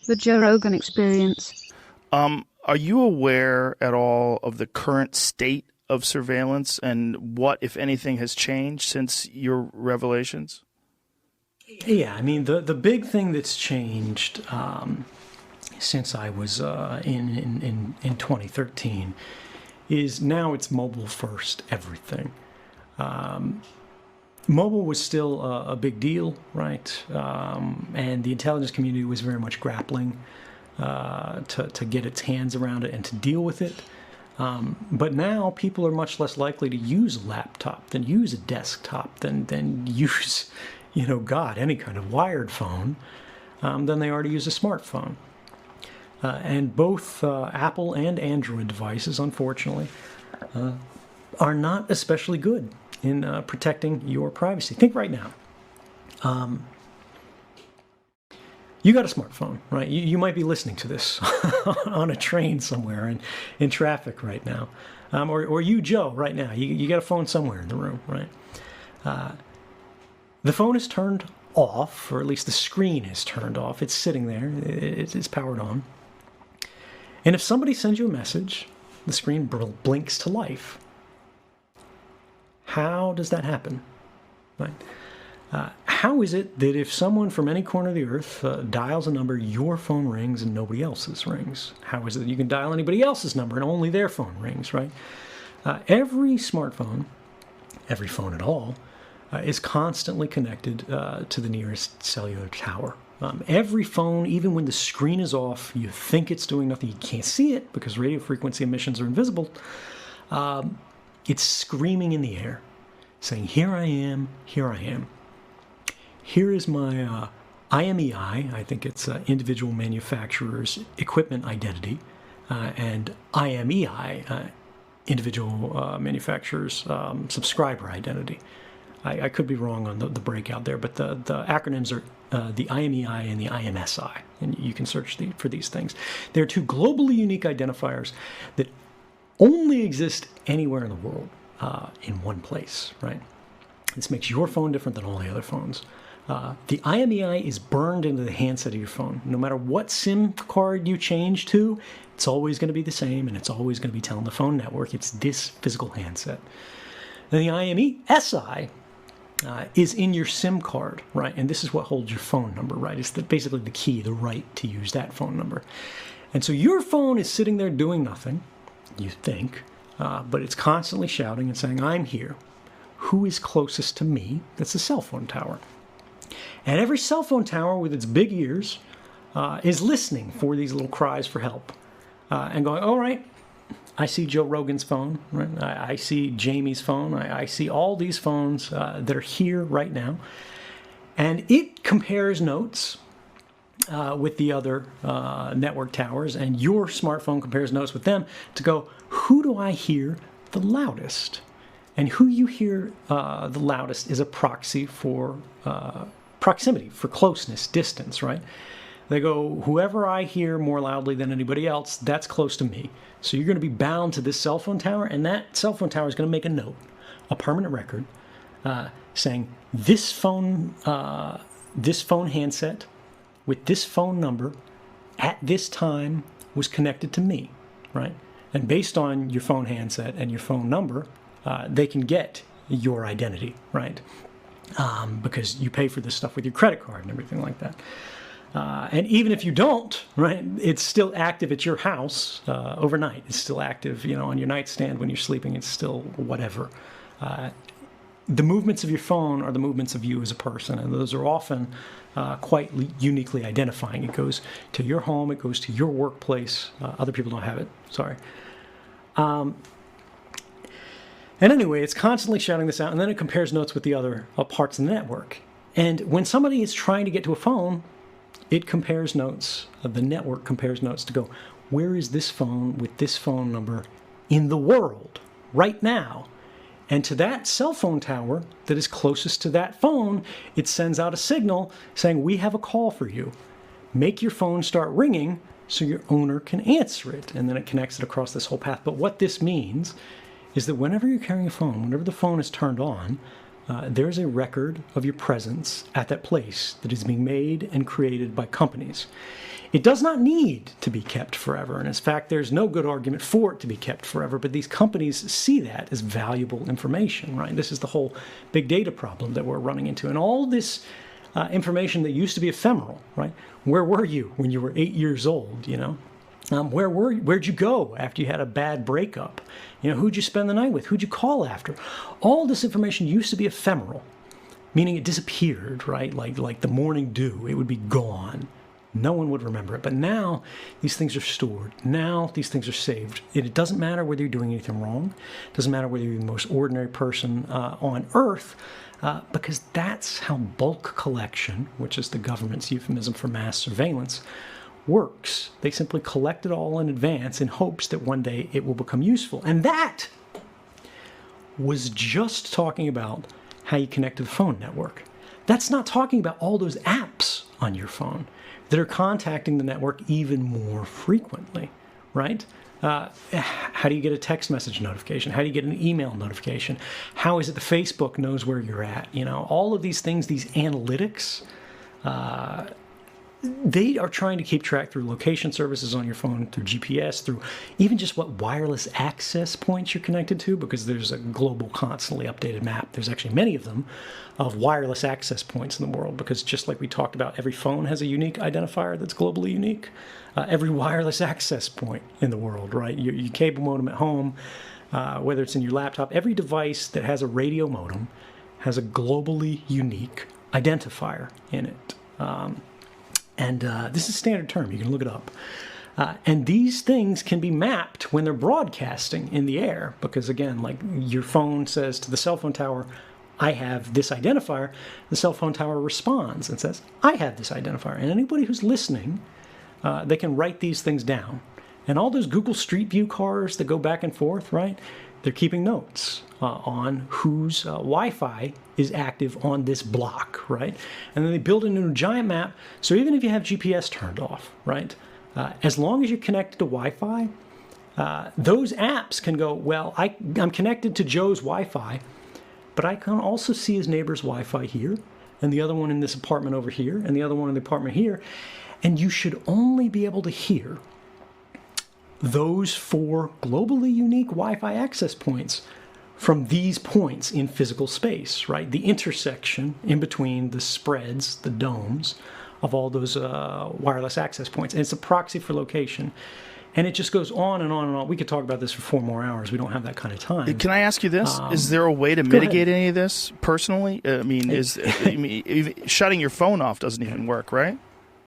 the Joe Rogan experience. Are you aware at all of the current state of surveillance and what, if anything, has changed since your revelations? Yeah, I mean, the big thing that's changed since I was in 2013 is now it's mobile first everything. Mobile was still a big deal, right? And the intelligence community was very much grappling to get its hands around it and to deal with it. But now people are much less likely to use a laptop than use a desktop than use, any kind of wired phone than they are to use a smartphone. And both Apple and Android devices, unfortunately, are not especially good in protecting your privacy. Think right now. You got a smartphone, right? You might be listening to this on a train somewhere in traffic right now. Or you, Joe, right now. You got a phone somewhere in the room, right? The phone is turned off, or at least the screen is turned off. It's sitting there. It's powered on. And if somebody sends you a message, the screen blinks to life. How does that happen? Right? How is it that if someone from any corner of the earth dials a number, your phone rings and nobody else's rings? How is it that you can dial anybody else's number and only their phone rings, right? Every smartphone, every phone at all, is constantly connected to the nearest cellular tower. Every phone, even when the screen is off, you think it's doing nothing, you can't see it because radio frequency emissions are invisible. It's screaming in the air, saying, here I am, here I am. Here is my IMEI, I think it's individual manufacturer's equipment identity, and IMEI, individual manufacturer's subscriber identity. I could be wrong on the breakout there, but the acronyms are the IMEI and the IMSI, and you can search for these things. They're two globally unique identifiers that only exist anywhere in the world in one place, right? This makes your phone different than all the other phones. The IMEI is burned into the handset of your phone. No matter what SIM card you change to, it's always going to be the same, and it's always going to be telling the phone network it's this physical handset. Then the IMESI is in your SIM card, right? And this is what holds your phone number, right? It's basically the key, the right to use that phone number. And so your phone is sitting there doing nothing, you think, but it's constantly shouting and saying, I'm here. Who is closest to me? That's a cell phone tower. And every cell phone tower with its big ears is listening for these little cries for help and going, all right, I see Joe Rogan's phone, right? I see Jamie's phone. I see all these phones that are here right now. And it compares notes with the other network towers, and your smartphone compares notes with them to go, who do I hear the loudest? And who you hear the loudest is a proxy for proximity, for closeness, distance, right? They go, whoever I hear more loudly than anybody else, that's close to me. So you're going to be bound to this cell phone tower, and that cell phone tower is going to make a note, a permanent record, saying this phone handset with this phone number at this time was connected to me, right? And based on your phone handset and your phone number, they can get your identity, right? Because you pay for this stuff with your credit card and everything like that. And even if you don't, right, it's still active at your house overnight. It's still active, on your nightstand when you're sleeping. It's still whatever. The movements of your phone are the movements of you as a person, and those are often quite uniquely identifying. It goes to your home. It goes to your workplace. Other people don't have it. Sorry. And anyway, it's constantly shouting this out, and then it compares notes with the other parts of the network. And when somebody is trying to get to a phone, it compares notes, the network compares notes to go, where is this phone with this phone number in the world right now? And to that cell phone tower that is closest to that phone, it sends out a signal saying, we have a call for you. Make your phone start ringing so your owner can answer it. And then it connects it across this whole path. But what this means is that whenever you're carrying a phone, whenever the phone is turned on, there's a record of your presence at that place that is being made and created by companies. It does not need to be kept forever. And in fact, there's no good argument for it to be kept forever. But these companies see that as valuable information, right? This is the whole big data problem that we're running into. And all this information that used to be ephemeral, right? Where were you when you were 8 years old, you know? Where'd you go after you had a bad breakup? You know, who'd you spend the night with? Who'd you call after? All this information used to be ephemeral, meaning it disappeared, right? Like the morning dew, it would be gone. No one would remember it. But now these things are stored. Now these things are saved. It doesn't matter whether you're doing anything wrong. It doesn't matter whether you're the most ordinary person on Earth, because that's how bulk collection, which is the government's euphemism for mass surveillance, works. They simply collect it all in advance in hopes that one day it will become useful. And that was just talking about how you connect to the phone network. That's not talking about all those apps on your phone that are contacting the network even more frequently, right? How do you get a text message notification? How do you get an email notification? How is it the Facebook knows where you're at? You know, all of these things, these analytics, they are trying to keep track through location services on your phone, through GPS, through even just what wireless access points you're connected to, because there's a global, constantly updated map. There's actually many of them of wireless access points in the world, because just like we talked about, every phone has a unique identifier that's globally unique. Every wireless access point in the world, right? Your cable modem at home, whether it's in your laptop, every device that has a radio modem has a globally unique identifier in it. And this is a standard term. You can look it up. And these things can be mapped when they're broadcasting in the air. Because, again, like your phone says to the cell phone tower, I have this identifier. The cell phone tower responds and says, I have this identifier. And anybody who's listening, they can write these things down. And all those Google Street View cars that go back and forth, right? They're keeping notes on whose Wi-Fi is active on this block, right? And then they build it into a giant map. So even if you have GPS turned off, right? As long as you're connected to Wi-Fi, those apps can go, well, I'm connected to Joe's Wi-Fi, but I can also see his neighbor's Wi-Fi here, and the other one in this apartment over here, and the other one in the apartment here. And you should only be able to hear those 4 globally unique Wi-Fi access points from these points in physical space, right? The intersection in between the spreads, the domes of all those wireless access points. And it's a proxy for location. And it just goes on and on and on. We could talk about this for 4 more hours. We don't have that kind of time. Can I ask you this? Is there a way to mitigate any of this personally? I mean, shutting your phone off doesn't even work, right?